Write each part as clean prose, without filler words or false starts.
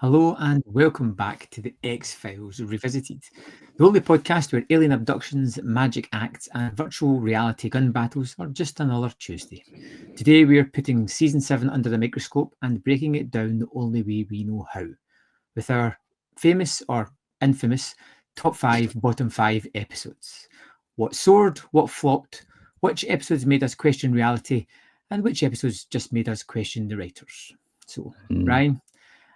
Hello and welcome back to the X-Files Revisited, the only podcast where alien abductions, magic acts, and virtual reality gun battles are just another Tuesday. Today we are putting Season 7 under the microscope and breaking it down the only way we know how, with our famous or infamous top 5, bottom 5 episodes. What soared, what flopped, which episodes made us question reality, and which episodes just made us question the writers. So, Ryan,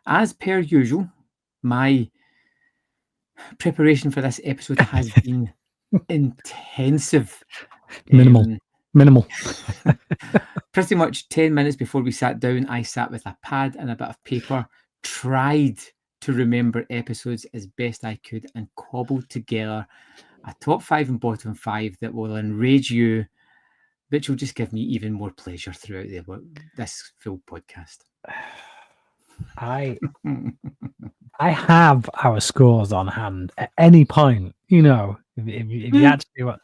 as per usual, my preparation for this episode has been intensive. Minimal. Pretty much 10 minutes before we sat down, I sat with a pad and a bit of paper, tried to remember episodes as best I could, and cobbled together a top 5 and bottom 5 that will enrage you, which will just give me even more pleasure throughout this full podcast. I have our scores on hand at any point. You know, if you actually want,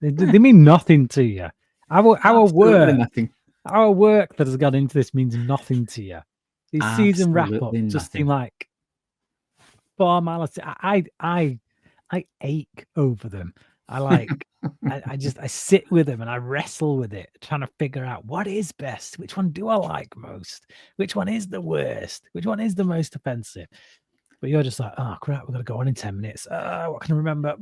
they mean nothing to you. Our work, nothing. Our work that has gone into this means nothing to you. These season wrap up Absolutely just nothing. seem like formality. I ache over them. I sit with them and I wrestle with it, trying to figure out what is best, which one do I like most, which one is the worst, which one is the most offensive. But you're just like, oh crap, we're gonna go on in 10 minutes. What can I remember?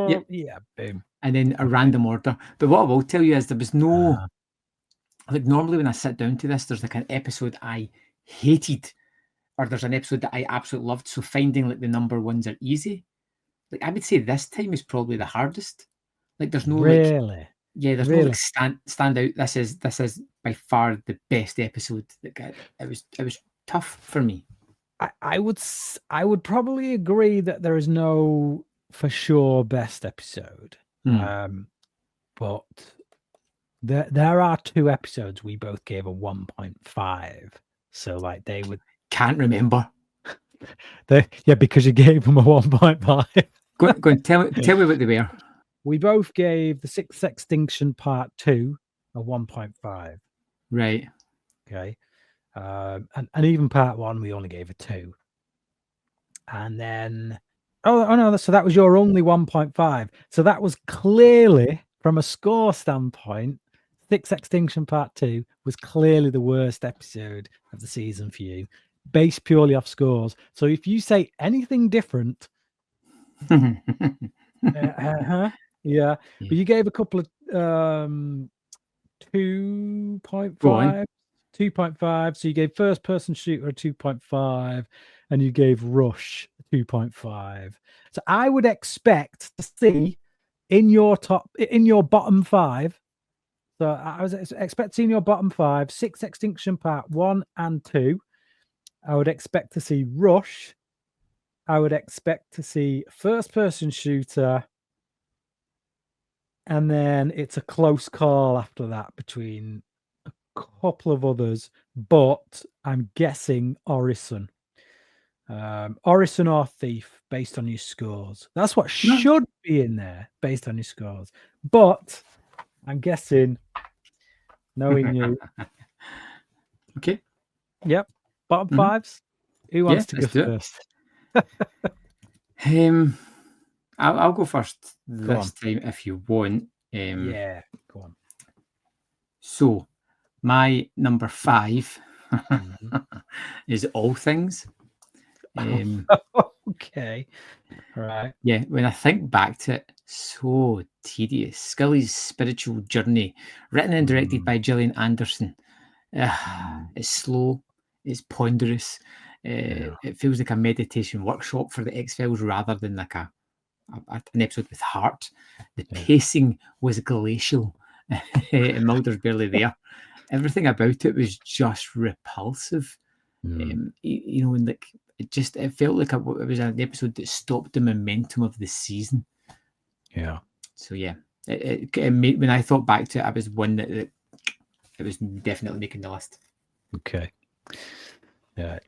Yep. Yeah, boom. And then a random order. But what I will tell you is there was no like normally when I sit down to this, there's like an episode I hated, or there's an episode that I absolutely loved. So finding like the number ones are easy. Like I would say this time is probably the hardest. Like there's no really? there's no like stand out. This is by far the best episode. It was tough for me. I would probably agree that there is no for sure best episode. But there are two episodes we both gave a 1.5. So like they would can't remember. Because you gave them a 1.5. Go and tell me what they were. We both gave the Sixth Extinction Part 2 a 1.5. Right. Okay. And even Part 1 we only gave a 2. And then oh no, so that was your only 1.5. So that was clearly, from a score standpoint, Sixth Extinction Part 2 was clearly the worst episode of the season for you, based purely off scores. So if you say anything different, but you gave a couple of 2.5. 2.5. So you gave First Person Shooter a 2.5, and you gave Rush a 2.5. So I would expect to see in your bottom 5. So I was expecting your bottom 5, Sixth Extinction Part 1 and 2. I would expect to see Rush. I would expect to see First Person Shooter. And then it's a close call after that between a couple of others. But I'm guessing Orison. Orison or Thief, based on your scores. That's what should be in there, based on your scores. But I'm guessing, knowing you. Okay. Yep. Bottom 5s. Who wants to go first? I'll go first this time if you want. Go on. So, my number 5 is All Things. Okay. All right. Yeah, when I think back to it, so tedious. Scully's spiritual journey, written and directed by Gillian Anderson. It's slow, it's ponderous. It feels like a meditation workshop for the X-Files rather than like an episode with heart. The pacing was glacial, and Mulder's barely there. Everything about it was just repulsive. And like it felt like it was an episode that stopped the momentum of the season. Yeah. So yeah, it made, when I thought back to it, I was one that it was definitely making the list. Okay. Yeah.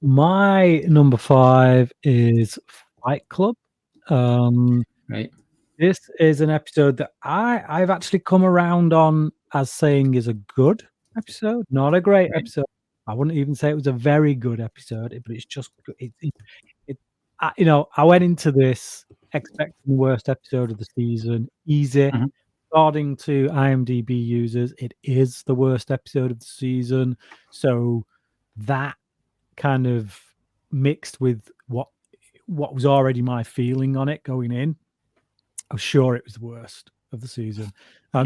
My number 5 is Fight Club. Right. This is an episode that I've actually come around on as saying is a good episode, not a great episode. I wouldn't even say it was a very good episode, but it's just I went into this expecting the worst episode of the season. Easy. Mhm. According to IMDb users, it is the worst episode of the season. So that kind of mixed with what was already my feeling on it going in, I was sure it was the worst of the season.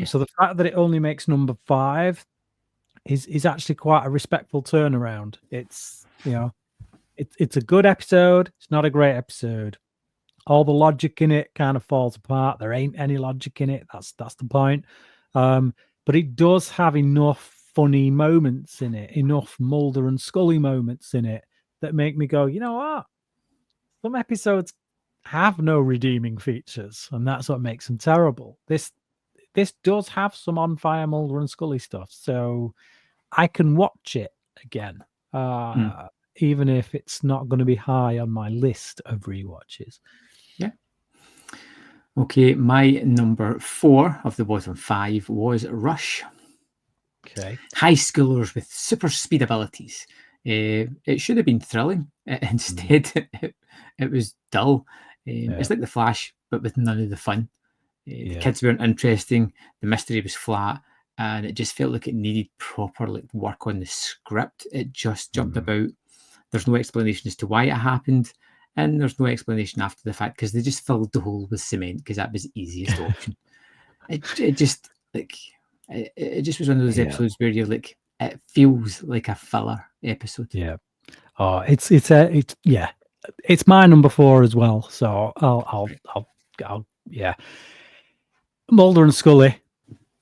So the fact that it only makes number 5 is actually quite a respectful turnaround. It's it's a good episode. It's not a great episode. All the logic in it kind of falls apart. There ain't any logic in it. That's the point. But it does have enough funny moments in it, enough Mulder and Scully moments in it that make me go, you know what? Some episodes have no redeeming features, and that's what makes them terrible. This does have some on fire Mulder and Scully stuff, so I can watch it again, even if it's not going to be high on my list of rewatches. Yeah. Okay, my number 4 of the bottom 5 was Rush. Okay. High schoolers with super speed abilities. It should have been thrilling. Instead, it was dull. It's like The Flash, but with none of the fun. The kids weren't interesting. The mystery was flat, and it just felt like it needed proper work on the script. It just jumped about. There's no explanation as to why it happened, and there's no explanation after the fact because they just filled the hole with cement because that was the easiest option. It just it just was one of those episodes where you're like, it feels like a filler episode. Yeah. Oh, it's my number 4 as well. So I'll Mulder and Scully.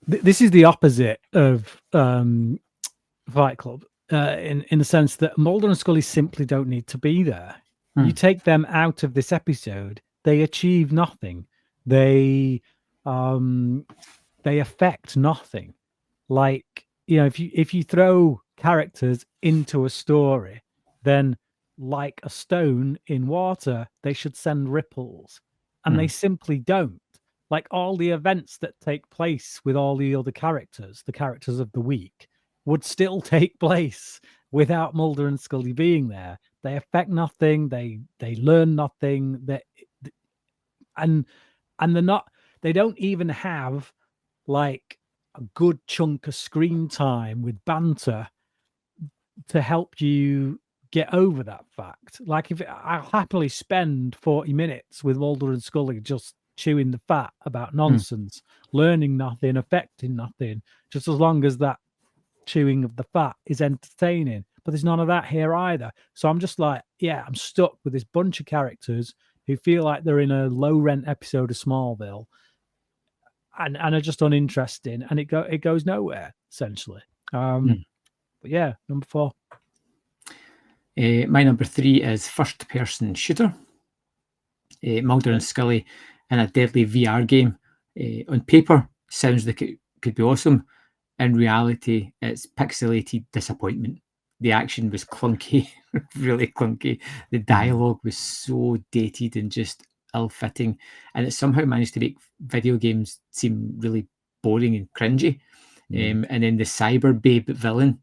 This is the opposite of Fight Club in the sense that Mulder and Scully simply don't need to be there. You take them out of this episode, they achieve nothing. They affect nothing. Like, if you throw characters into a story, then like a stone in water, they should send ripples, and they simply don't. Like, all the events that take place with all the other characters, the characters of the week, would still take place without Mulder and Scully being there. They affect nothing. They learn nothing. And they're not. They don't even have like a good chunk of screen time with banter to help you get over that fact. Like, if I'll happily spend 40 minutes with Mulder and Scully just chewing the fat about nonsense, learning nothing, affecting nothing, just as long as that chewing of the fat is entertaining. But there's none of that here either. So I'm just like, I'm stuck with this bunch of characters who feel like they're in a low rent episode of Smallville and are just uninteresting, and it goes nowhere essentially. But yeah, number 4. My number 3 is first person shooter. Mulder and Scully in a deadly VR game. On paper, sounds like it could be awesome. In reality, it's pixelated disappointment. The action was clunky, really clunky. The dialogue was so dated and just ill-fitting, and it somehow managed to make video games seem really boring and cringy. And then the cyber babe villain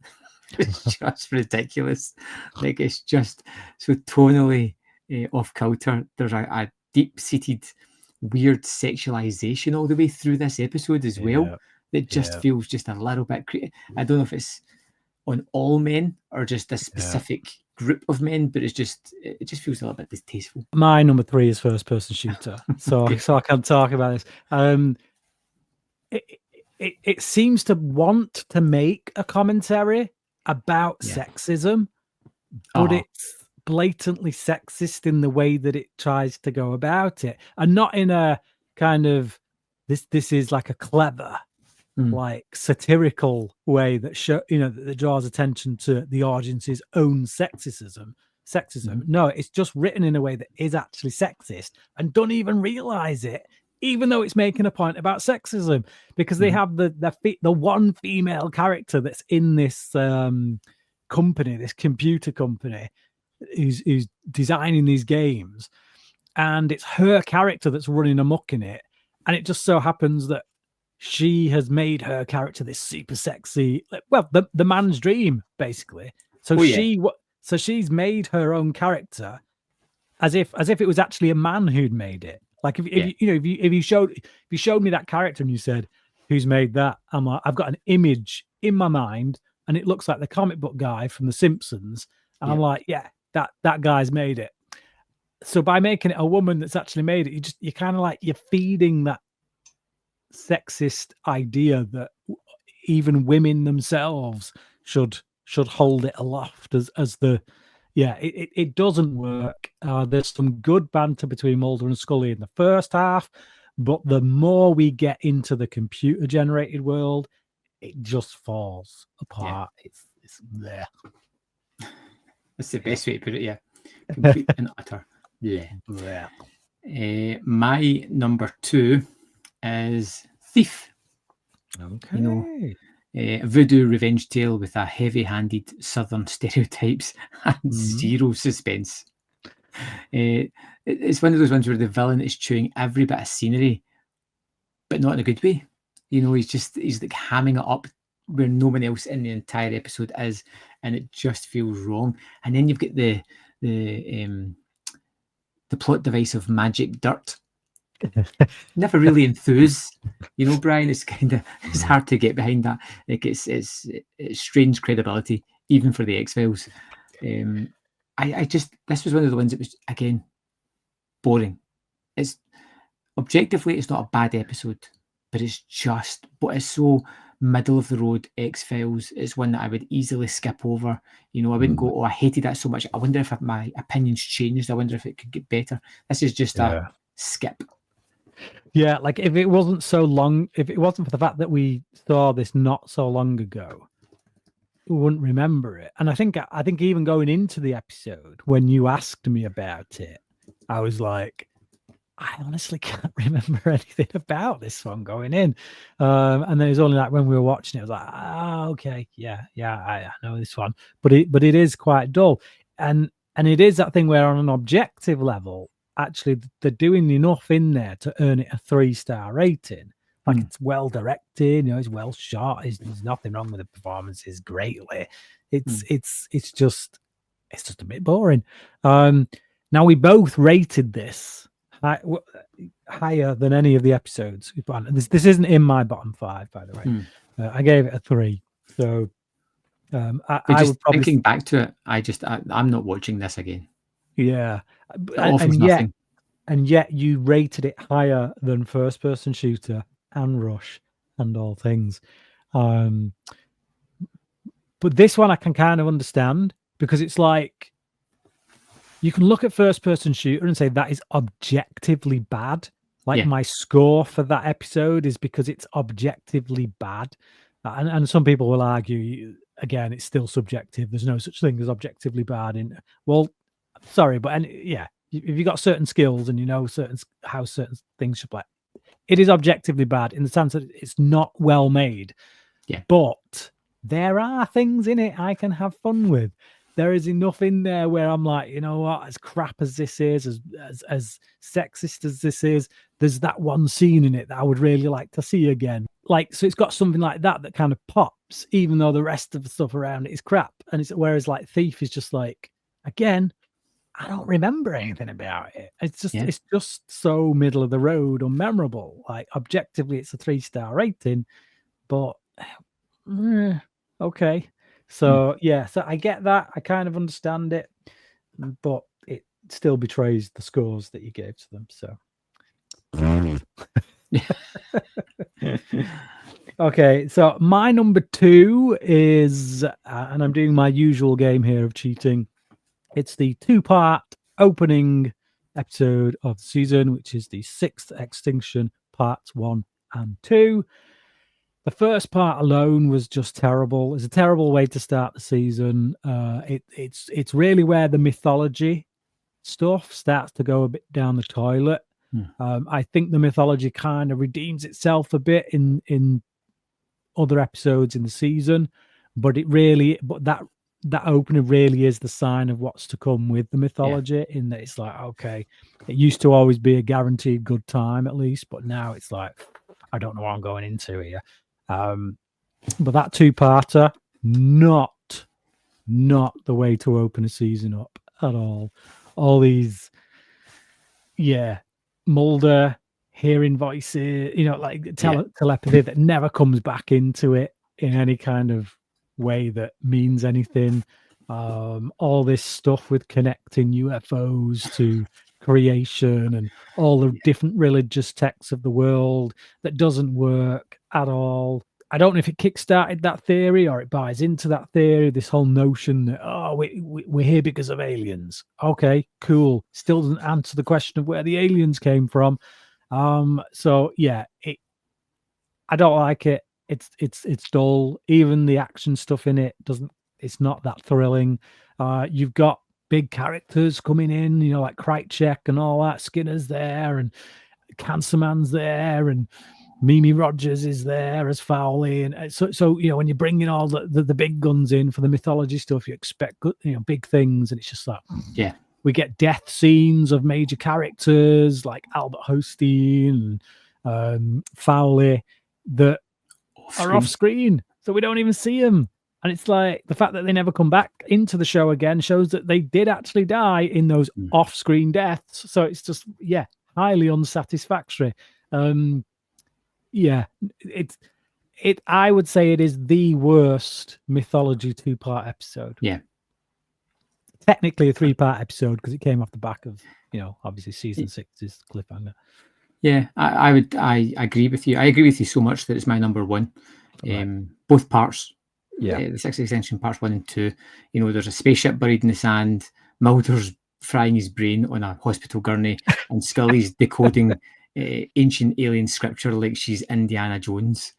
was just ridiculous. Like, it's just so tonally off kilter. There's a deep-seated weird sexualization all the way through this episode as well. That just feels just a little bit I don't know if it's on all men or just a specific group of men, but it just feels a little bit distasteful. My number 3 is first person shooter. So I can talk about this. It seems to want to make a commentary about sexism, but it's blatantly sexist in the way that it tries to go about it, and not in a kind of this is like a clever like satirical way that that draws attention to the audience's own sexism. No, it's just written in a way that is actually sexist and don't even realize it, even though it's making a point about sexism, because they have the one female character that's in this company, this computer company, who's designing these games, and it's her character that's running amok in it, and it just so happens that she has made her character this super sexy, the man's dream, basically. So so she's made her own character as if it was actually a man who'd made it. Like if you showed me that character and you said, "Who's made that?" I'm like, I've got an image in my mind, and it looks like the comic book guy from The Simpsons. And I'm like, yeah, that guy's made it. So by making it a woman that's actually made it, you're kind of like you're feeding that sexist idea that even women themselves should hold it aloft as the it doesn't work. There's some good banter between Mulder and Scully in the first half, but the more we get into the computer generated world, it just falls apart. It's there. That's the best way to put it. Yeah, complete and utter. Yeah. My number 2 is Thief. Okay. A voodoo revenge tale with a heavy-handed southern stereotypes and zero suspense. It's one of those ones where the villain is chewing every bit of scenery, but not in a good way. He's like hamming it up where no one else in the entire episode is, and it just feels wrong. And then you've got the plot device of magic dirt. Never really enthused, Brian. It's hard to get behind that. Like it's strange credibility even for the X-Files. This was one of the ones that was again boring. It's objectively it's not a bad episode, but it's so middle of the road. X-Files is one that I would easily skip over. I wouldn't go, oh, I hated that so much. I wonder if my opinions changed. I wonder if it could get better. This is just a skip. Yeah, like if it wasn't so long, if it wasn't for the fact that we saw this not so long ago, we wouldn't remember it. And I think even going into the episode, when you asked me about it, I was like, I honestly can't remember anything about this one going in. And then it was only like when we were watching it, I was like, okay, yeah, I know this one. But it is quite dull. And it is that thing where on an objective level, actually they're doing enough in there to earn it a 3-star rating. Like it's well directed, it's well shot. There's nothing wrong with the performances greatly. It's just a bit boring. Now we both rated this higher than any of the episodes we've done. This isn't in my bottom 5, by the way. I gave it a 3. So I would probably thinking back to it. I'm not watching this again. Yeah, and yet you rated it higher than First Person Shooter and Rush and All Things. But this one I can kind of understand, because it's like you can look at First Person Shooter and say that is objectively bad. My score for that episode is because it's objectively bad. And some people will argue, again, it's still subjective. There's no such thing as objectively bad. Sorry, but if you got certain skills and how certain things should play, it is objectively bad in the sense that it's not well made. Yeah. But there are things in it I can have fun with. There is enough in there where I'm like, you know what, as crap as this is, as sexist as this is, there's that one scene in it that I would really like to see again. So it's got something like that kind of pops, even though the rest of the stuff around it is crap. And whereas like Thief is just like, again, I don't remember anything about it. It's just so middle of the road, unmemorable. Like objectively, it's a 3-star rating, but okay. So so I get that. I kind of understand it, but it still betrays the scores that you gave to them. So okay. So my number 2 is, and I'm doing my usual game here of cheating. It's the 2-part opening episode of the season, which is the 6th Extinction, parts 1 and 2. The first part alone was just terrible. It's a terrible way to start the season. It's really where the mythology stuff starts to go a bit down the toilet. I think the mythology kind of redeems itself a bit in other episodes in the season, but that opener really is the sign of what's to come with the mythology. In that it's like, okay, it used to always be a guaranteed good time at least, but now it's like, I don't know what I'm going into here. But that 2-parter, not not the way to open a season up at all. All these, Mulder hearing voices, like telepathy that never comes back into it in any kind of way that means anything. All this stuff with connecting UFOs to creation and all the different religious texts of the world that doesn't work at all. I don't know if it kickstarted that theory or it buys into that theory, this whole notion that, we're here because of aliens. Okay, cool. Still doesn't answer the question of where the aliens came from. So yeah, I don't like it. It's dull. Even the action stuff in it it's not that thrilling. You've got big characters coming in, like Krychek and all that. Skinner's there and Cancerman's there and Mimi Rogers is there as Fowley, and so when you're bringing all the big guns in for the mythology stuff, you expect good, big things, and it's just like we get death scenes of major characters like Albert Hosteen and Fowley that are off screen, so we don't even see them. And it's like the fact that they never come back into the show again shows that they did actually die in those off-screen deaths. So it's just highly unsatisfactory. I would say it is the worst mythology 2-part episode. Yeah. Technically a 3-part episode because it came off the back of, obviously season 6's cliffhanger. Yeah, I agree with you. I agree with you so much that it's my number one. Right. Both parts. Yeah. The Sixth Extension parts 1 and 2. There's a spaceship buried in the sand. Mulder's frying his brain on a hospital gurney, and Scully's decoding ancient alien scripture like she's Indiana Jones.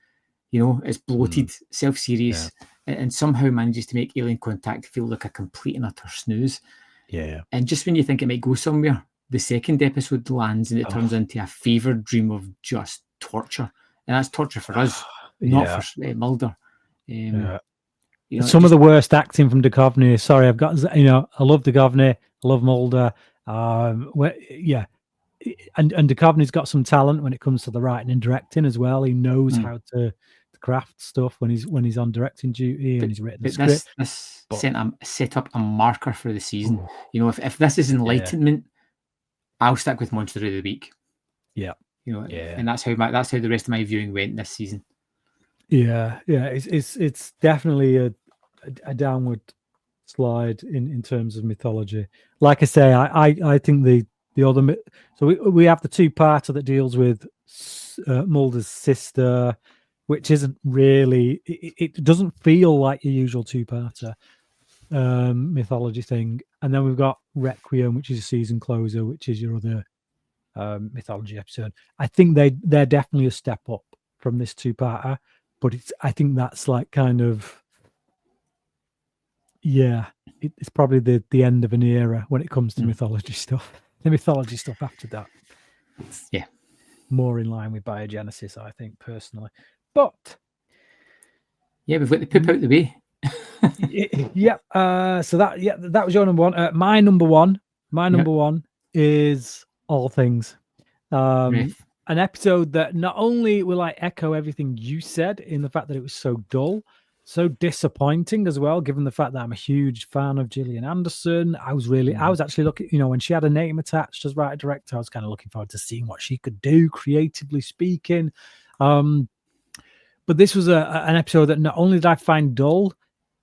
It's bloated, self-serious, and somehow manages to make alien contact feel like a complete and utter snooze. Yeah. And just when you think it might go somewhere, the second episode lands and it turns into a fevered dream of just torture. And that's torture for us, not for Mulder. Some of the worst acting from Duchovny. Sorry, I've got, I love Duchovny, I love Mulder. And Duchovny's got some talent when it comes to the writing and directing as well. He knows how to craft stuff when he's on directing duty and he's written the script. This set up a marker for the season. If this is enlightenment, I'll stick with Monster of the Week. Yeah, and that's how the rest of my viewing went this season. Yeah, it's definitely a downward slide in terms of mythology. Like I say, I think the other, so we have the 2-parter that deals with Mulder's sister, which isn't really, it doesn't feel like your usual 2-parter mythology thing. And then we've got Requiem, which is a season closer, which is your other mythology episode. I think they're definitely a step up from this 2-parter, but I think that's like kind of, it's probably the end of an era when it comes to mythology stuff. The mythology stuff after that, it's more in line with Biogenesis, I think, personally. But we've got the poop out the way. So that was your number one. My number one is All Things. An episode that not only will I echo everything you said in the fact that it was so dull, so disappointing as well, given the fact that I'm a huge fan of Gillian Anderson. I was actually looking, when she had a name attached as writer director, I was kind of looking forward to seeing what she could do, creatively speaking. But this was an episode that not only did I find dull,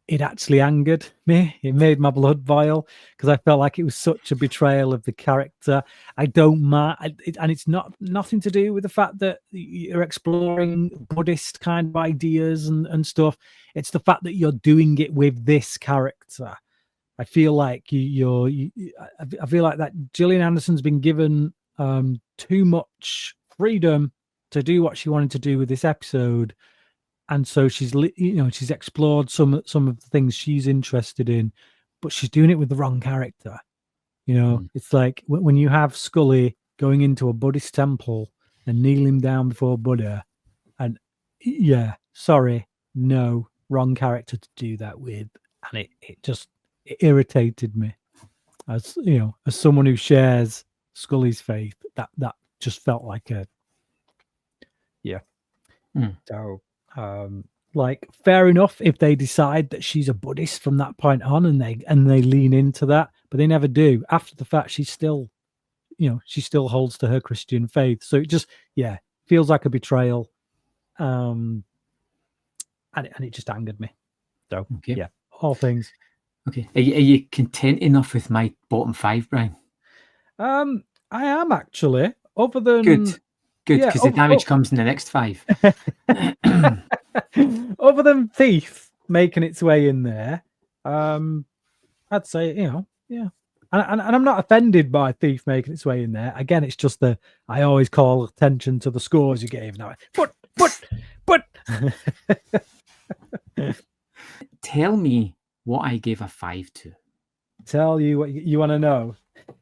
it actually angered me. It made my blood boil because I felt like it was such a betrayal of the character. I don't mind, and it's nothing to do with the fact that you're exploring Buddhist kind of ideas and stuff. It's the fact that you're doing it with this character. I feel like I feel like that Gillian Anderson's been given too much freedom to do what she wanted to do with this episode. And so she's explored some of the things she's interested in, but she's doing it with the wrong character. It's like when you have Scully going into a Buddhist temple and kneeling down before Buddha, and wrong character to do that with, and it just irritated me. As as someone who shares Scully's faith, that just felt like a. So Like, fair enough if they decide that she's a Buddhist from that point on, and they lean into that, but they never do. After the fact, she's still, she still holds to her Christian faith. So it just, feels like a betrayal, and it just angered me. So Okay. all things. Okay. Are you content enough with my bottom 5, Brian? I am actually. Other than Good, because the damage comes in the next 5. Other than Thief making its way in there, I'd say, yeah. And I'm not offended by Thief making its way in there. Again, it's just I always call attention to the scores you gave now. But Tell me what I gave a 5 to. Tell you what you want to know.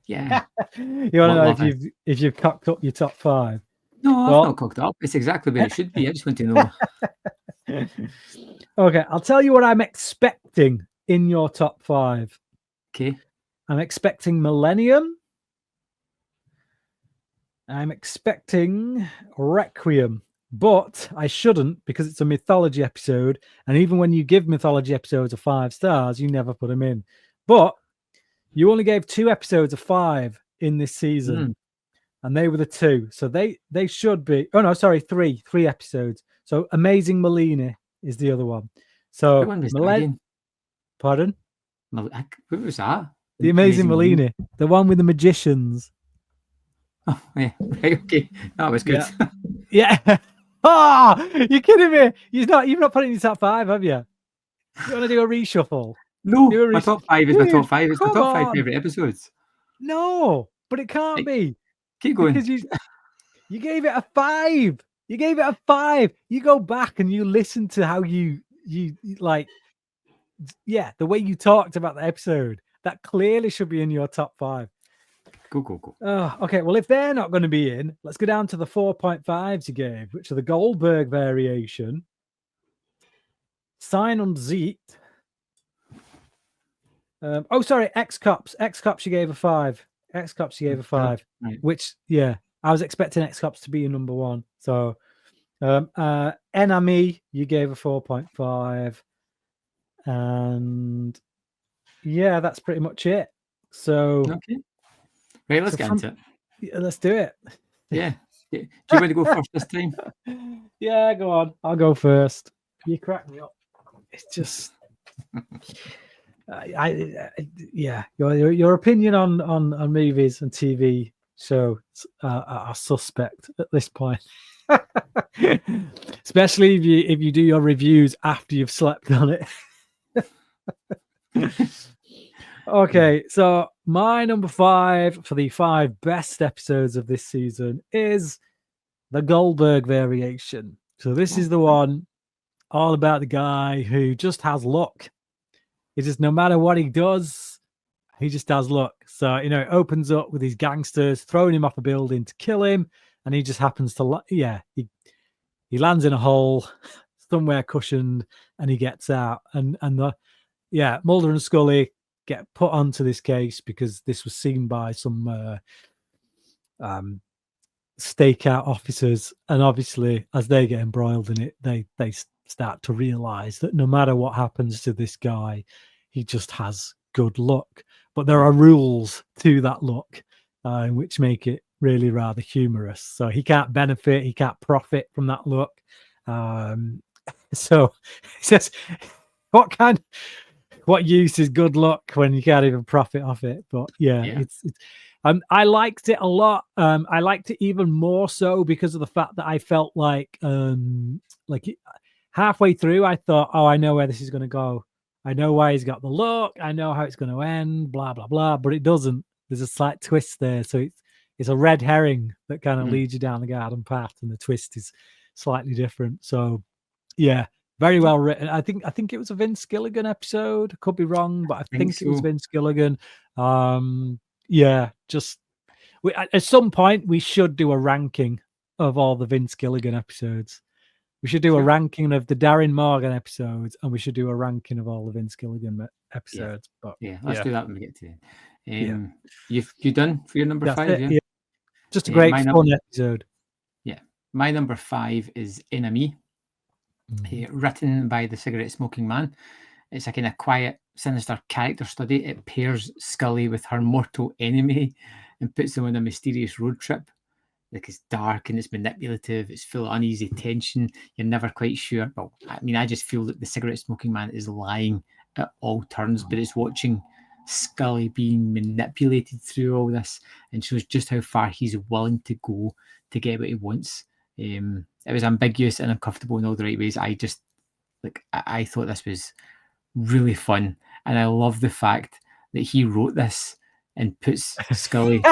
Yeah. You want to know if you've cocked up your top 5. No, I've not cocked up. It's exactly where it should be. I just want to know. Okay, I'll tell you what I'm expecting in your top 5. Okay. I'm expecting Millennium. I'm expecting Requiem, but I shouldn't because it's a mythology episode. And even when you give mythology episodes a 5 stars, you never put them in. But you only gave 2 episodes of 5 in this season, and they were the 2. So they should be. Oh no, sorry, 3 episodes. So Amazing Melina is the other one. So what one was that again? Pardon? What was that? The Amazing Melina, the one with the magicians. Oh, yeah. Right, okay. That was good. Yeah. Oh, you're kidding me. You've not put it in your top 5, have you? You want to do a reshuffle? No, my top 5 is my top 5. It's my top 5 favorite episodes. No, but it can't be. Keep going. Because you gave it a 5. You gave it a 5. You go back and you listen to how you like, the way you talked about the episode. That clearly should be in your top 5. Go. Okay, well, if they're not going to be in, let's go down to the 4.5s you gave, which are the Goldberg variation, Sein und Zeit. X-Cops. X-Cops you gave a 5. X-Cops you gave a 5, right. Which, I was expecting X-Cops to be your number 1. So, Enemy, you gave a 4.5. And, that's pretty much it. So... Okay. Right, let's get into it. Yeah, let's do it. Yeah. Do you want to go first this time? Yeah, go on. I'll go first. You crack me up. It's just... your opinion on movies and TV shows are suspect at this point. Especially if you do your reviews after you've slept on it. Okay, so my number 5 for the 5 best episodes of this season is the Goldberg variation. So this is the one all about the guy who just has luck. It just, no matter what he does, he just has luck. So, it opens up with these gangsters throwing him off a building to kill him, and he just happens to, he lands in a hole somewhere cushioned, and he gets out. And Mulder and Scully get put onto this case because this was seen by some stakeout officers, and obviously as they get embroiled in it, they start to realize that no matter what happens to this guy, he just has good luck. But there are rules to that luck, which make it really rather humorous. So he can't profit from that luck. So he says, what use is good luck when you can't even profit off it? But it's I liked it a lot. I liked it even more so because of the fact that I felt like halfway through, I thought, I know where this is going to go. I know why he's got the luck. I know how it's going to end, blah, blah, blah. But it doesn't. There's a slight twist there. So it's a red herring that kind of leads you down the garden path, and the twist is slightly different. So, very well written. I think it was a Vince Gilligan episode. Could be wrong, but I think it was Vince Gilligan. At some point, we should do a ranking of all the Vince Gilligan episodes. We should do a ranking of the Darren Morgan episodes, and we should do a ranking of all the Vince Gilligan episodes. Let's do that when we get to it. You done for your number 5? Yeah? Just a great fun episode. Yeah. My number 5 is Enemy. written by the cigarette smoking man. It's a kind of quiet, sinister character study. It pairs Scully with her mortal enemy and puts them on a mysterious road trip. Like, it's dark and it's manipulative. It's full of uneasy tension. You're never quite sure. Well, I mean, I just feel that the cigarette smoking man is lying at all turns, but it's watching Scully being manipulated through all this and shows just how far he's willing to go to get what he wants. It was ambiguous and uncomfortable in all the right ways. I thought this was really fun, and I love the fact that he wrote this and puts Scully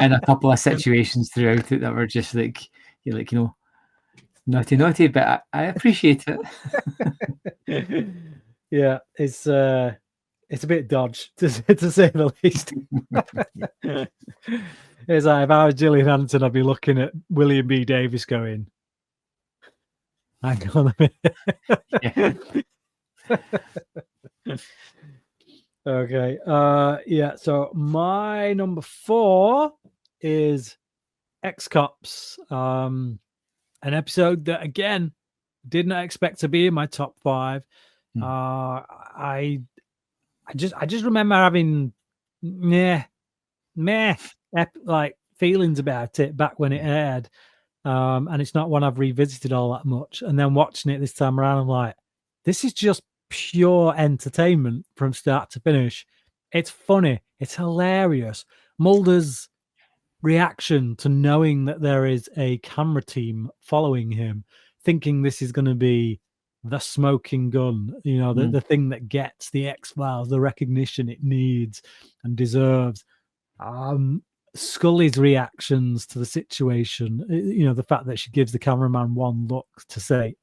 in a couple of situations throughout it that were just like, you're like, naughty, but I appreciate it. Yeah, it's a bit dodge to say the least. It's like, if I was Gillian Anderson, I'd be looking at William B. Davis going, hang on a minute. Okay. Yeah. So my number 4 is Ex-Cops. An episode that, again, did not expect to be in my top 5. I just remember having like feelings about it back when it aired. And it's not one I've revisited all that much. And then watching it this time around, I'm like, this is just pure entertainment from start to finish. It's funny. It's hilarious. Mulder's reaction to knowing that there is a camera team following him, thinking this is going to be the smoking gun, the thing that gets the X-Files the recognition it needs and deserves. Scully's reactions to the situation, the fact that she gives the cameraman one look to say,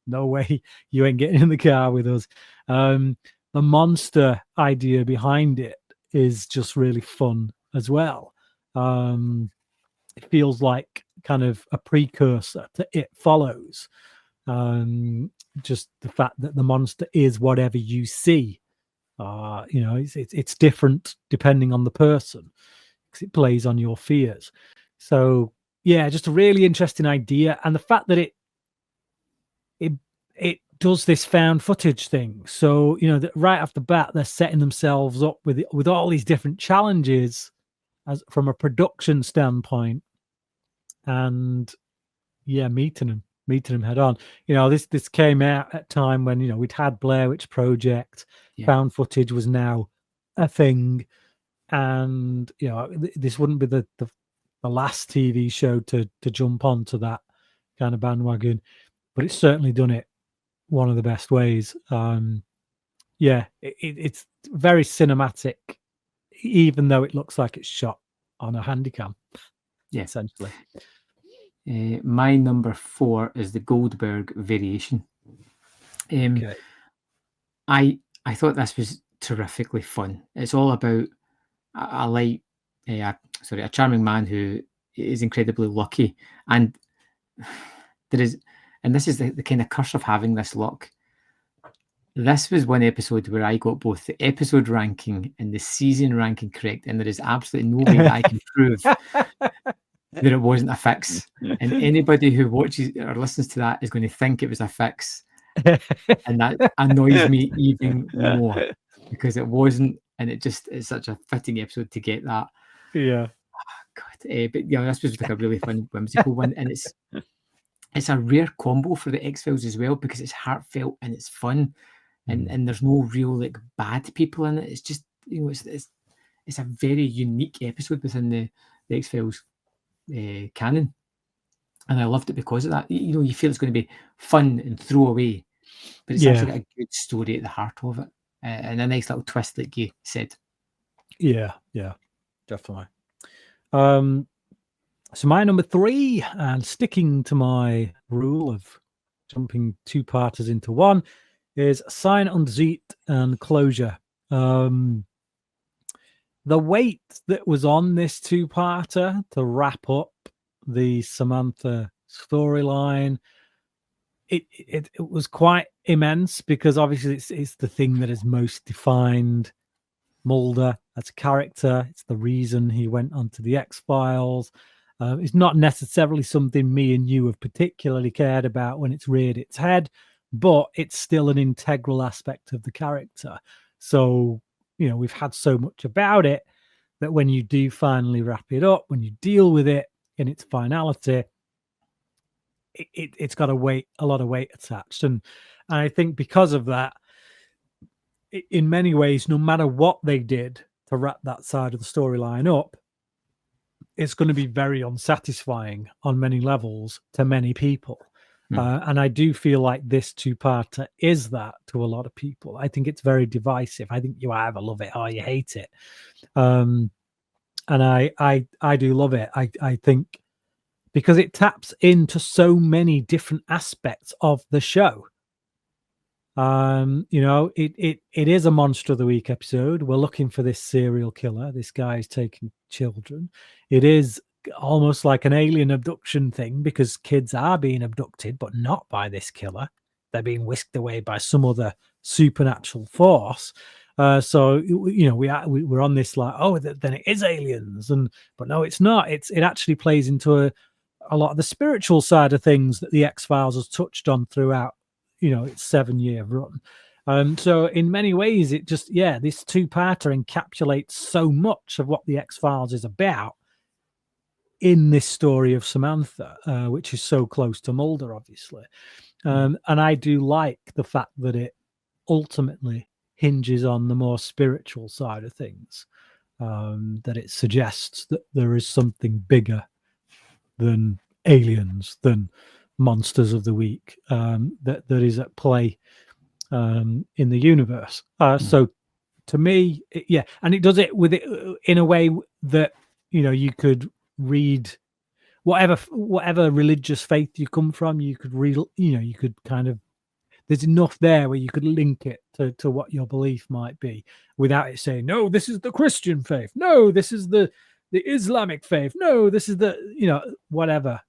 no way, you ain't getting in the car with us. The monster idea behind it is just really fun as well. It feels like kind of a precursor to It Follows. Just the fact that the monster is whatever you see. It's different depending on the person because it plays on your fears. So yeah, just a really interesting idea, and the fact that it does this found footage thing. So that right off the bat, they're setting themselves up with all these different challenges as from a production standpoint, and meeting them head on. This came out at a time when we'd had Blair Witch Project, found footage was now a thing, and this wouldn't be the last TV show to jump onto that kind of bandwagon, but it's certainly done it one of the best ways. It's very cinematic, even though it looks like it's shot on a handycam. Essentially. My number 4 is the Goldberg variation. Okay. I thought this was terrifically fun. It's all about a charming man who is incredibly lucky, and this is the kind of curse of having this luck. This was one episode where I got both the episode ranking and the season ranking correct, and there is absolutely no way that I can prove that it wasn't a fix. And anybody who watches or listens to that is going to think it was a fix. And that annoys me even more because it wasn't, and it's such a fitting episode to get that. Yeah. God. But this was like a really fun, whimsical one, and it's a rare combo for the X-Files as well because it's heartfelt and it's fun, and there's no real like bad people in it. It's just it's a very unique episode within the X-Files canon, and I loved it because of that. You feel it's going to be fun and throwaway, but it's actually got a good story at the heart of it, and a nice little twist, like you said. Yeah, definitely. So my number 3, and sticking to my rule of jumping 2-parters into one, is Sign und Zeit and Closure. The weight that was on this 2-parter to wrap up the Samantha storyline, it was quite immense because obviously it's the thing that has most defined Mulder as a character. It's the reason he went onto the X-Files. It's not necessarily something me and you have particularly cared about when it's reared its head, but it's still an integral aspect of the character. So, we've had so much about it that when you do finally wrap it up, when you deal with it in its finality, it's got a lot of weight attached. And I think because of that, in many ways, no matter what they did to wrap that side of the storyline up, it's going to be very unsatisfying on many levels to many people. And I do feel like this two-parter is that to a lot of people. I think it's very divisive. I think you either love it or you hate it. And I do love it. I think because it taps into so many different aspects of the show. It is a Monster of the Week episode. We're looking for this serial killer. This guy's taking children. It is almost like an alien abduction thing because kids are being abducted, but not by this killer. They're being whisked away by some other supernatural force. So we're on this like, then it is aliens, but no, it's not. It actually plays into a lot of the spiritual side of things that the X-Files has touched on throughout its 7-year run. So in many ways, it just, this two-parter encapsulates so much of what the X-Files is about in this story of Samantha, which is so close to Mulder, obviously. And I do like the fact that it ultimately hinges on the more spiritual side of things, that it suggests that there is something bigger than aliens, than Monsters of the Week, that is at play in the universe. So to me, and it does it with it in a way that you could read whatever religious faith you come from. You could read, you could kind of, there's enough there where you could link it to what your belief might be without it saying, no, this is the Christian faith, no, this is the Islamic faith, no, this is the whatever.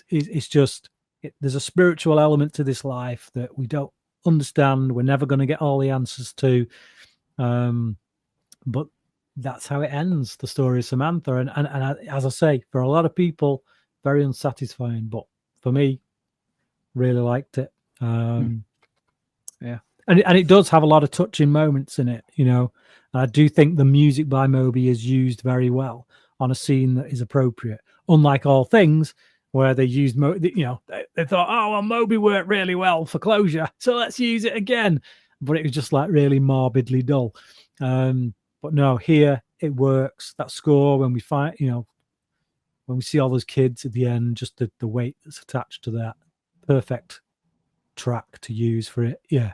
It's just, there's a spiritual element to this life that we don't understand. We're never going to get all the answers to, but that's how it ends, the story of Samantha. And as I say, for a lot of people, very unsatisfying, but for me, really liked it. Yeah, and it does have a lot of touching moments in it. I do think the music by Moby is used very well on a scene that is appropriate, unlike All Things, where they used, they thought, well, Moby worked really well for closure, so let's use it again. But it was just like really morbidly dull. But no, here it works. That score, when we find, when we see all those kids at the end, just the weight that's attached to that, perfect track to use for it. Yeah,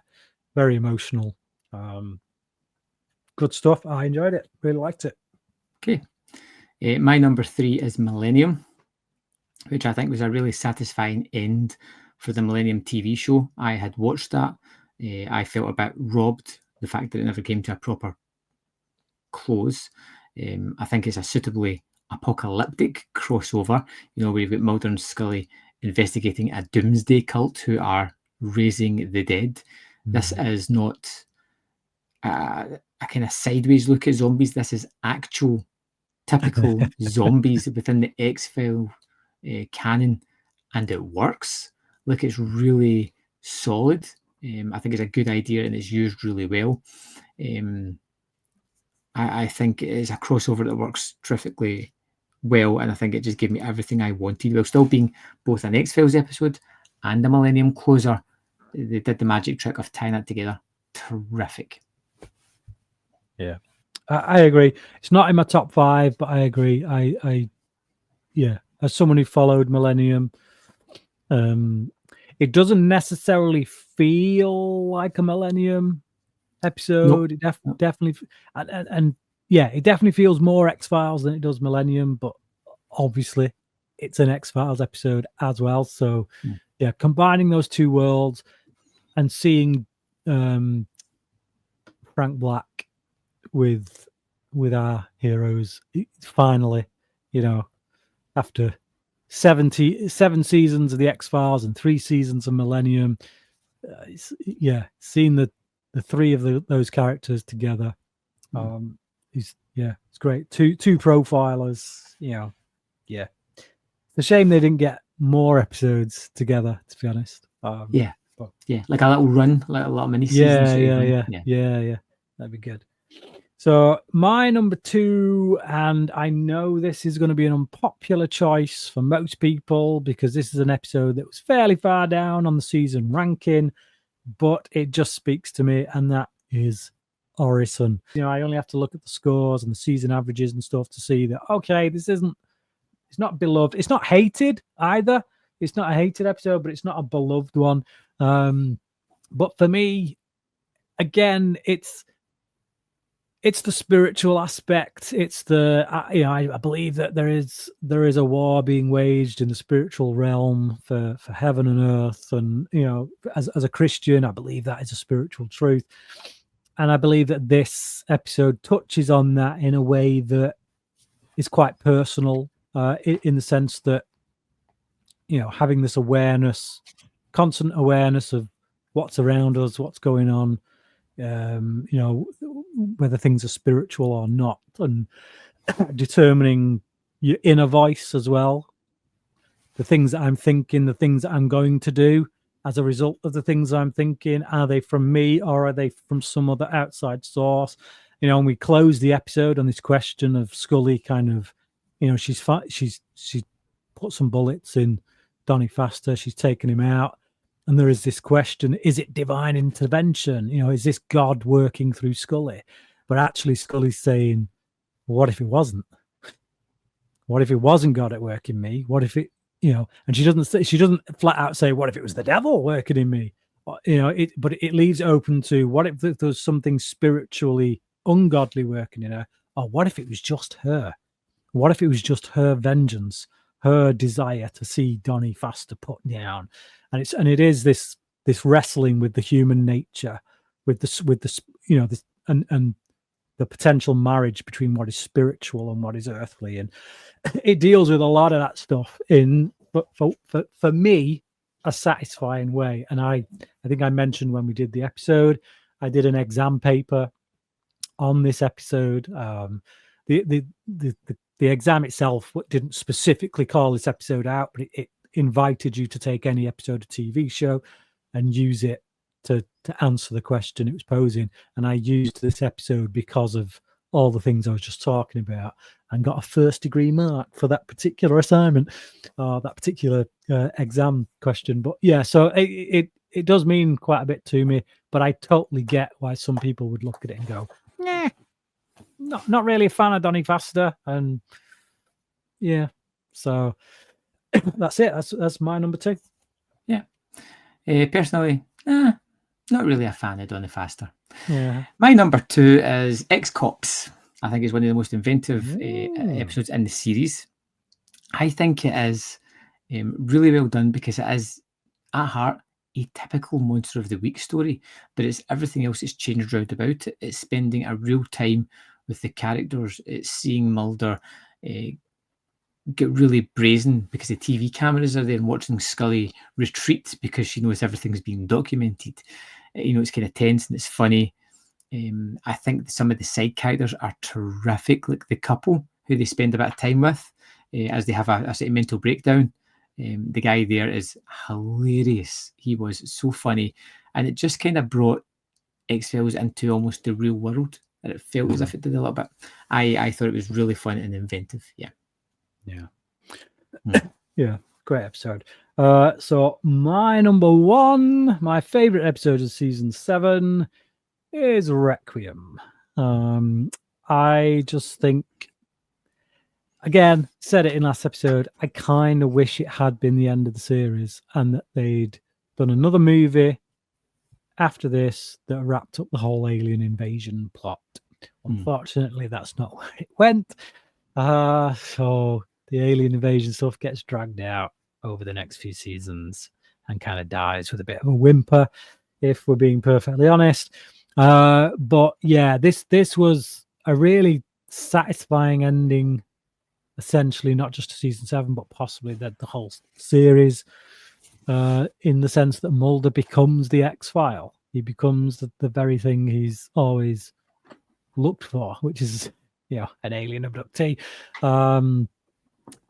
very emotional. Good stuff. I enjoyed it. Really liked it. Okay. My number 3 is Millennium, which I think was a really satisfying end for the Millennium TV show. I had watched that. I felt a bit robbed, the fact that it never came to a proper close. I think it's a suitably apocalyptic crossover, where you've got Mulder and Scully investigating a doomsday cult who are raising the dead. This is not a kind of sideways look at zombies. This is actual, typical zombies within the X-File canon, and it works. Like, it's really solid. I think it's a good idea and it's used really well. I think it is a crossover that works terrifically well, and I think it just gave me everything I wanted, while still being both an X-Files episode and a Millennium closer. They did the magic trick of tying that together. Terrific. Yeah, I agree. It's not in my top 5, but I agree. I as someone who followed Millennium, it doesn't necessarily feel like a Millennium episode. Nope. It definitely, and it definitely feels more X-Files than it does Millennium, but obviously it's an X-Files episode as well. So combining those two worlds and seeing Frank Black with our heroes finally, after 7 seasons of the X-Files and 3 seasons of Millennium, seeing the 3 of those characters together, it's great. Two profilers, It's a shame they didn't get more episodes together, to be honest. Yeah, like a little run, like a little mini season. Yeah. That'd be good. So my number 2, and I know this is going to be an unpopular choice for most people because this is an episode that was fairly far down on the season ranking, but it just speaks to me, and that is Orison. I only have to look at the scores and the season averages and stuff to see that, okay, it's not beloved. It's not hated either. It's not a hated episode, but it's not a beloved one. But for me, again, it's the spiritual aspect. It's the I believe that there is a war being waged in the spiritual realm for heaven and earth, and as a Christian, I believe that is a spiritual truth, and I believe that this episode touches on that in a way that is quite personal, in the sense that having this awareness, constant awareness of what's around us, what's going on. Whether things are spiritual or not, and determining your inner voice as well. The things that I'm thinking, the things that I'm going to do as a result of the things I'm thinking, are they from me or are they from some other outside source? And we close the episode on this question of Scully kind of, she's put some bullets in Donny Faster, she's taken him out. And there is this question, is it divine intervention? Is this God working through Scully? But actually Scully's saying, what if it wasn't? What if it wasn't God at work in me? What if it, and she doesn't flat out say, what if it was the devil working in me? But it leaves open to, what if there's something spiritually ungodly working in her? Or what if it was just her? What if it was just her vengeance, her desire to see Donny Faster put down? And it is this wrestling with the human nature, with this and the potential marriage between what is spiritual and what is earthly, and it deals with a lot of that stuff but for me, a satisfying way. And I think I mentioned when we did the episode, I did an exam paper on this episode. The exam itself didn't specifically call this episode out, but it invited you to take any episode of TV show and use it to answer the question it was posing. And I used this episode because of all the things I was just talking about, and got a first degree mark for that particular assignment, that particular exam question. But yeah, so it does mean quite a bit to me, but I totally get why some people would look at it and go, nah, not really a fan of Donny Faster. And yeah, so that's it. That's my number 2. Yeah. Personally, not really a fan of Donny Faster. Yeah. My number 2 is Ex-Cops. I think it's one of the most inventive episodes in the series. I think it is really well done because it is, at heart, a typical Monster of the Week story, but it's everything else that's changed round about it. It's spending a real time with the characters. It's seeing Mulder get really brazen because the TV cameras are there, and watching Scully retreat because she knows everything's being documented. It's kind of tense and it's funny. I think some of the side characters are terrific, like the couple who they spend a bit of time with as they have a sort of mental breakdown. The guy there is hilarious. He was so funny, and it just kind of brought X-Files into almost the real world, and it felt as if it did a little bit. I thought it was really fun and inventive. Yeah, great episode. So my number 1, my favorite episode of season 7 is Requiem. I just think, again, said it in last episode, I kind of wish it had been the end of the series and that they'd done another movie after this that wrapped up the whole alien invasion plot. Unfortunately, that's not where it went. So the alien invasion stuff gets dragged out over the next few seasons and kind of dies with a bit of a whimper, if we're being perfectly honest. But yeah, this was a really satisfying ending, essentially, not just to season 7, but possibly the whole series, in the sense that Mulder becomes the X-File. He becomes the very thing he's always looked for, which is an alien abductee.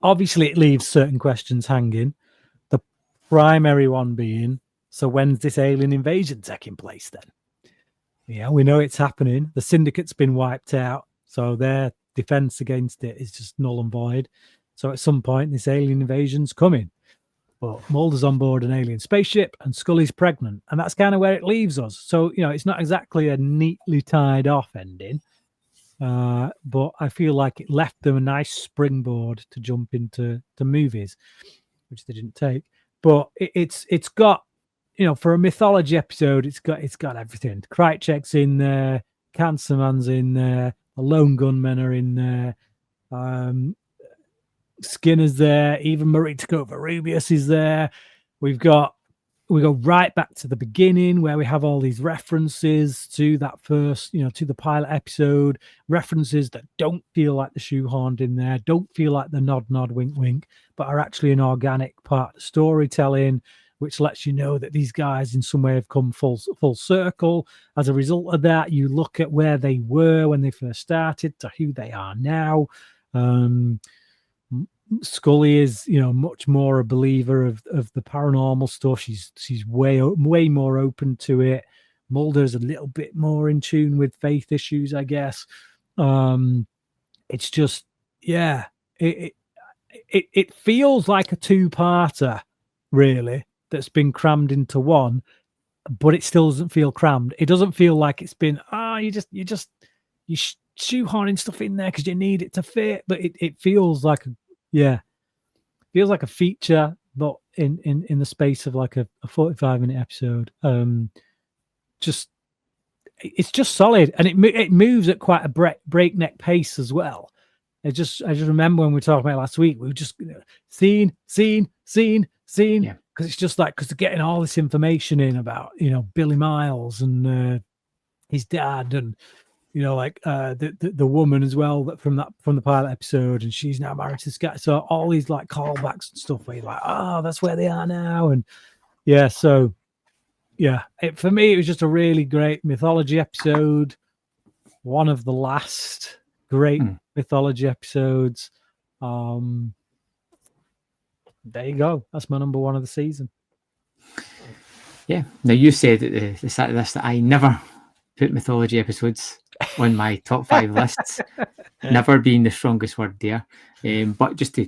obviously it leaves certain questions hanging. The primary one being, so when's this alien invasion taking place then? Yeah, we know it's happening. The syndicate's been wiped out, so their defense against it is just null and void. So at some point, this alien invasion's coming. But Mulder's on board an alien spaceship and Scully's pregnant. And that's kind of where it leaves us. So, it's not exactly a neatly tied off ending. But I feel like it left them a nice springboard to jump into movies, which they didn't take. But it's got, for a mythology episode, it's got everything. Krychek's in there, Cancer Man's in there, the Lone Gunmen are in there, Skinner's there, even Marita Kovarubius is there. We go right back to the beginning where we have all these references to that first, to the pilot episode, references that don't feel like the shoehorned in there, don't feel like the nod, wink, wink, but are actually an organic part of storytelling, which lets you know that these guys in some way have come full circle. As a result of that, you look at where they were when they first started to who they are now. Scully is, much more a believer of the paranormal stuff. She's way more open to it. Mulder's a little bit more in tune with faith issues, I guess. It's just, yeah, it feels like a two-parter, really, that's been crammed into one, but it still doesn't feel crammed. It doesn't feel like it's been, you shoehorning stuff in there because you need it to fit, but it feels like feels like a feature, but in the space of like a 45-minute episode. It's just solid, and it moves at quite a breakneck pace as well. I just remember when we were talking about it last week, we were just scene, because it's just like, because they're getting all this information in about Billy Miles and his dad, and the woman as well, that from the pilot episode, and she's now married to this guy. So all these like callbacks and stuff where you're like, oh, that's where they are now. And for me, it was just a really great mythology episode. One of the last great mythology episodes. There you go. That's my number one of the season. Yeah. Now you said at the start of this that I never put mythology episodes on my top 5 lists, never being the strongest word there, but just to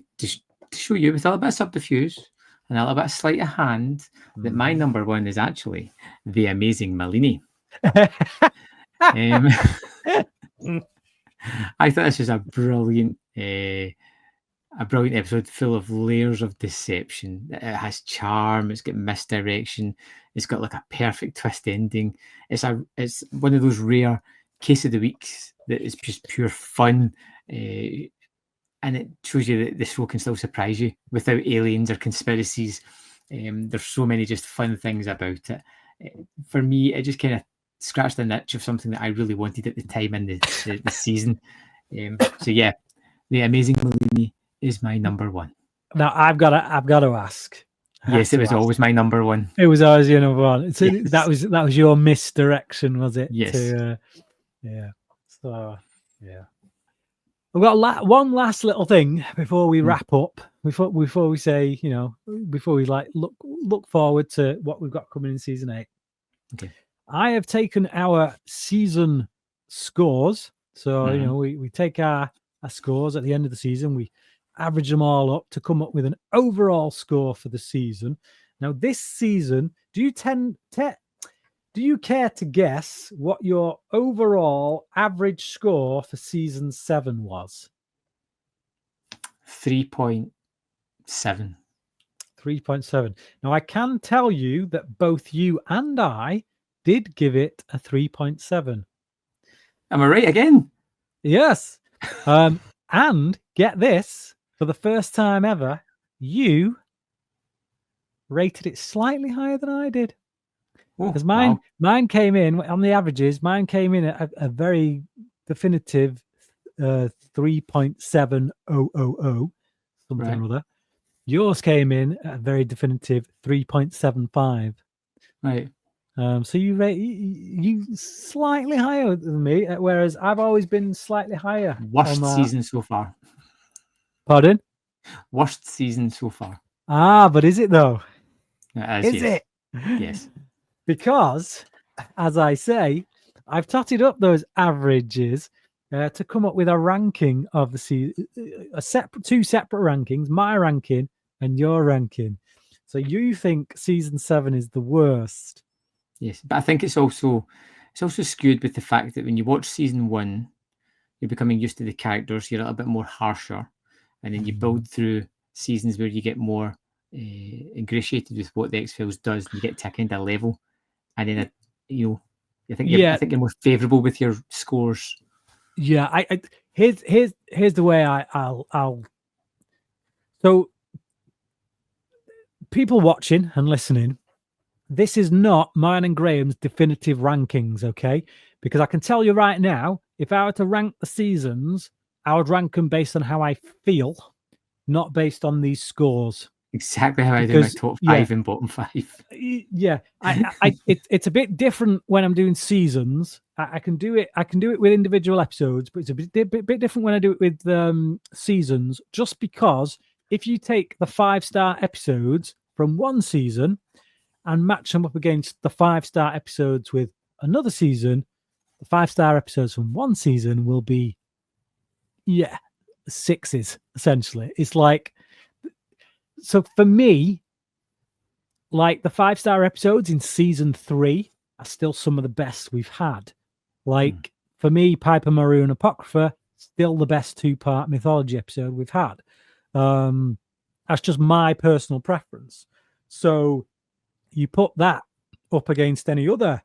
show you with a little bit of subterfuge and a little bit of sleight of hand that my number one is actually The Amazing Malini. I thought this was a brilliant episode full of layers of deception. It has charm, it's got misdirection, it's got like a perfect twist ending. It's one of those rare case of the weeks that is just pure fun, and it shows you that the show can still surprise you without aliens or conspiracies. There's so many just fun things about it. For me, it just kind of scratched the itch of something that I really wanted at the time in the season. So yeah, The Amazing Malini is my number one. Now I've got to ask. Yes, it was always my number one. It was always your number one. So yes. that was your misdirection, was it? Yes. Yeah. So yeah. We've got one last little thing before we wrap up. Before we say, before we like look forward to what we've got coming in season 8. Okay. I have taken our season scores. So we take our scores at the end of the season. We average them all up to come up with an overall score for the season. Now, this season, do you care to guess what your overall average score for season 7 was? 3.7. 3.7. Now, I can tell you that both you and I did give it a 3.7. Am I right again? Yes. And get this, for the first time ever, you rated it slightly higher than I did. Because mine came in on the averages. Mine came in at a very definitive 3.7000 something or other. Yours came in at a very definitive 3.75. Right. So you rate you slightly higher than me, whereas I've always been slightly higher. Worst season so far. Pardon? Worst season so far. But is it though? Is yes. it? Yes. Because, as I say, I've totted up those averages to come up with a ranking of the season, two separate rankings, my ranking and your ranking. So you think season 7 is the worst? Yes, but I think it's also skewed with the fact that when you watch season 1, you're becoming used to the characters. You're a little bit more harsher, and then you build through seasons where you get more ingratiated with what the X-Files does, and you get to a kind of level, and then I think you're more favourable with your scores. Yeah, I here's the way I'll. So people watching and listening, this is not mine and Graham's definitive rankings, okay? Because I can tell you right now, if I were to rank the seasons, I would rank them based on how I feel, not based on these scores. Exactly how I do my top 5 and bottom 5. Yeah, it's a bit different when I'm doing seasons. I can do it with individual episodes, but it's a bit different when I do it with seasons. Just because if you take the 5-star episodes from one season and match them up against the 5-star episodes with another season, the 5-star episodes from one season will be 6s essentially. It's like, so for me, like the 5-star episodes in season 3 are still some of the best we've had. Like for me, Piper Maroon Apocrypha, still the best 2-part mythology episode we've had. That's just my personal preference. So you put that up against any other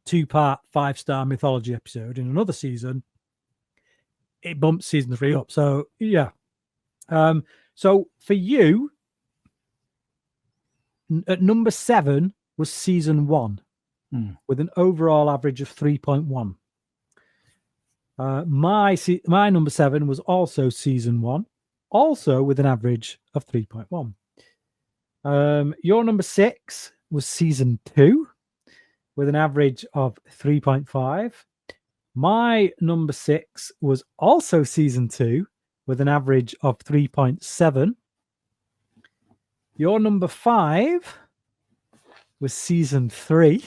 2-part 5-star mythology episode in another season, it bumps season 3 up. So yeah. So for you, at number 7 was season 1 with an overall average of 3.1. My number 7 was also season 1, also with an average of 3.1. Your number 6 was season 2 with an average of 3.5. My number 6 was also season 2 with an average of 3.7. Your number 5 was season 3.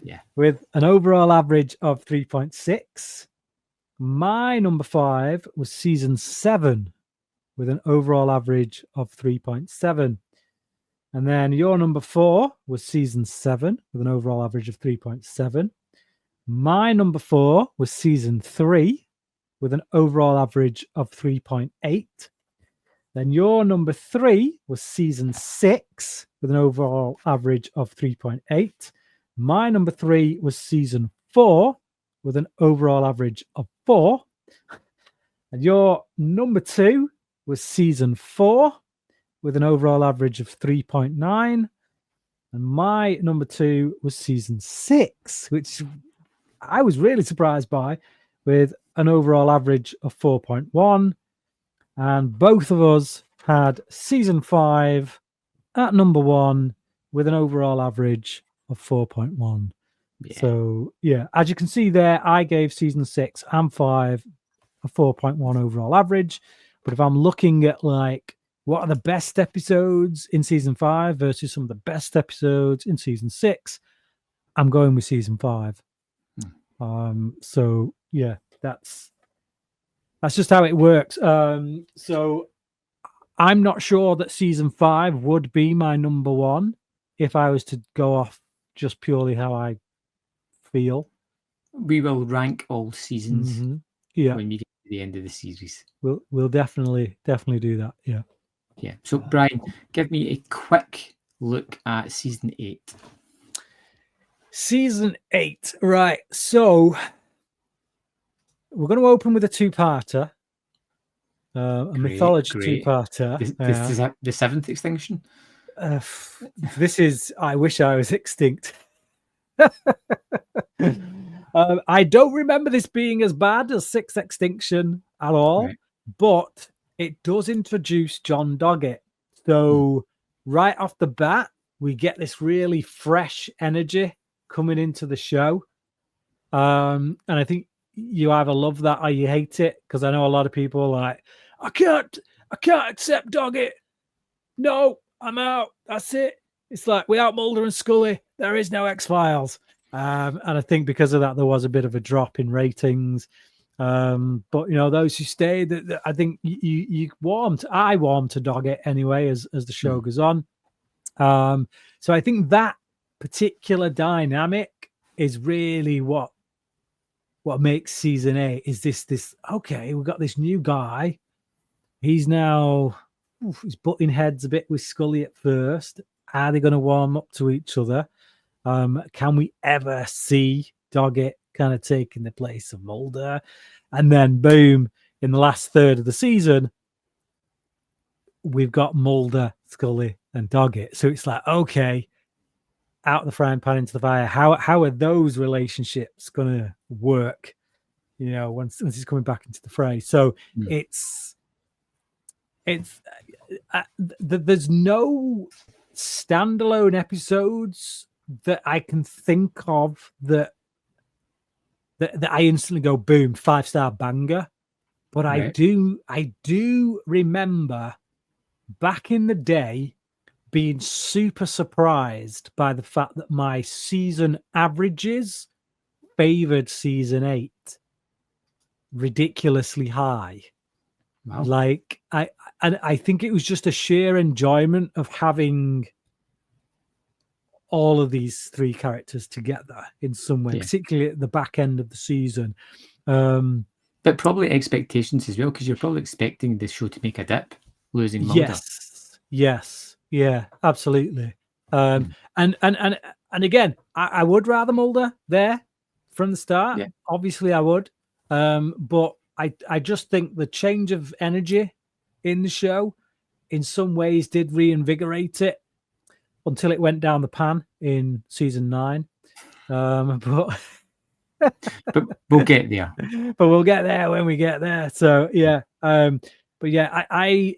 Yeah. With an overall average of 3.6. My number 5 was season 7 with an overall average of 3.7. And then your number 4 was season 7 with an overall average of 3.7. My number 4 was season 3 with an overall average of 3.8. Then your number 3 was season 6 with an overall average of 3.8. My number 3 was season 4 with an overall average of 4. And your number 2 was season 4 with an overall average of 3.9. And my number 2 was season 6, which I was really surprised by, with an overall average of 4.1. And both of us had season 5 at number 1 with an overall average of 4.1. Yeah. So, yeah, as you can see there, I gave season 6 and 5 a 4.1 overall average. But if I'm looking at, like, what are the best episodes in season 5 versus some of the best episodes in season 6, I'm going with season 5. So, yeah, that's just how it works. So I'm not sure that season 5 would be my number 1 if I was to go off just purely how I feel. We will rank all seasons when we get to the end of the series. We'll definitely do that. Yeah. Yeah. So Brian, give me a quick look at season 8. Season 8, right? So we're going to open with a 2-parter, a mythology 2-parter. This is the 7th extinction. This is I Wish I Was Extinct. I don't remember this being as bad as 6th Extinction at all, but it does introduce John Doggett. So right off the bat, we get this really fresh energy coming into the show. And I think you either love that or you hate it, because I know a lot of people are like, I can't accept Doggett. No, I'm out. That's it. It's like, without Mulder and Scully, there is no X-Files. And I think because of that, there was a bit of a drop in ratings. But those who stayed, I think you warmed. I warmed to Doggett anyway as the show goes on. So I think that particular dynamic is really what makes season 8. Is this okay? We've got this new guy. He's now he's butting heads a bit with Scully at first. Are they going to warm up to each other? Can we ever see Doggett kind of taking the place of Mulder? And then, boom, in the last third of the season, we've got Mulder, Scully, and Doggett. So it's like, okay, out of the frying pan into the fire. How are those relationships going to work? Once he's coming back into the fray. So it's there's no standalone episodes that I can think of that I instantly go, boom, 5-star banger. But right. I do remember back in the day being super surprised by the fact that my season averages favored season 8 ridiculously high. Wow. Like I think it was just a sheer enjoyment of having all of these 3 characters together in some way, particularly at the back end of the season. But probably expectations as well, because you're probably expecting the show to make a dip, losing Mulder. Yes, yeah, absolutely. And again, I would rather Mulder there from the start. Yeah. Obviously, I would. But I just think the change of energy in the show in some ways did reinvigorate it until it went down the pan in season 9. But we'll get there. But we'll get there when we get there. So yeah. But yeah, I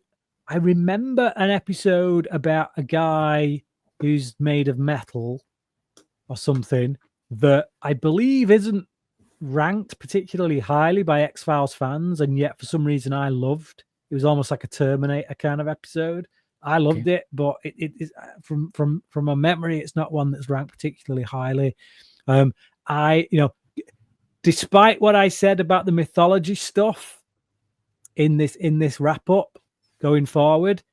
remember an episode about a guy who's made of metal or something that I believe isn't ranked particularly highly by X-Files fans, and yet for some reason I loved. It was almost like a Terminator kind of episode. I loved it, but it is from my memory, it's not one that's ranked particularly highly. Despite what I said about the mythology stuff in this wrap up going forward,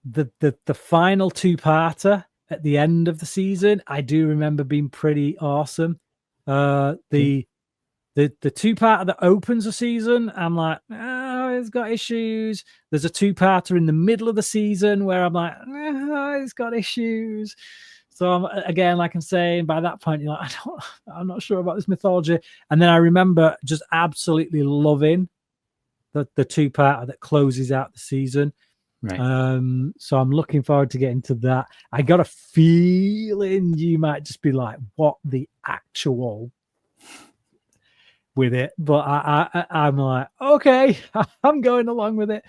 the final 2-parter at the end of the season, I do remember being pretty awesome. The 2-parter that opens the season, I'm like, it's got issues. There's a 2-parter in the middle of the season where I'm like, it's got issues. So again, like I'm saying, by that point, you're like, I'm not sure about this mythology. And then I remember just absolutely loving the 2-parter that closes out the season. Right. So I'm looking forward to getting to that. I got a feeling you might just be like, what the actual with it, but I'm like, okay, I'm going along with it.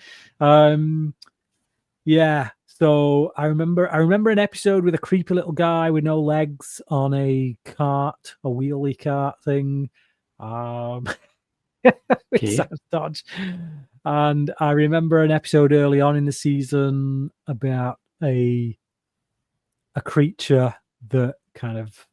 Yeah. So I remember an episode with a creepy little guy with no legs on a cart, a wheelie cart thing. Which sounds dodge. And I remember an episode early on in the season about a creature that kind of,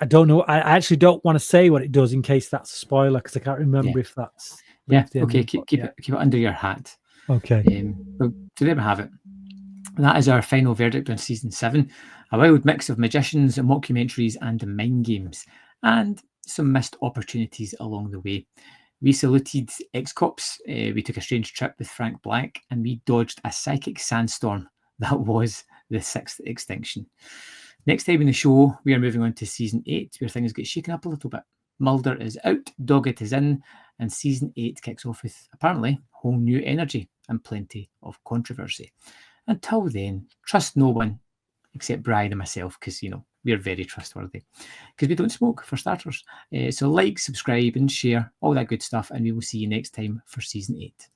I don't know. I actually don't want to say what it does in case that's a spoiler, because I can't remember if that's. Okay. Keep it under your hat. Okay. Well, so there we have it. That is our final verdict on season 7. A wild mix of magicians, mockumentaries, and mind games, and some missed opportunities along the way. We saluted ex-cops. We took a strange trip with Frank Black, and we dodged a psychic sandstorm that was the 6th extinction. Next time in the show, we are moving on to season 8, where things get shaken up a little bit. Mulder is out, Doggett is in, and season 8 kicks off with, apparently, whole new energy and plenty of controversy. Until then, trust no one except Brian and myself, because, we're very trustworthy. Because we don't smoke, for starters. So like, subscribe, and share, all that good stuff, and we will see you next time for season 8.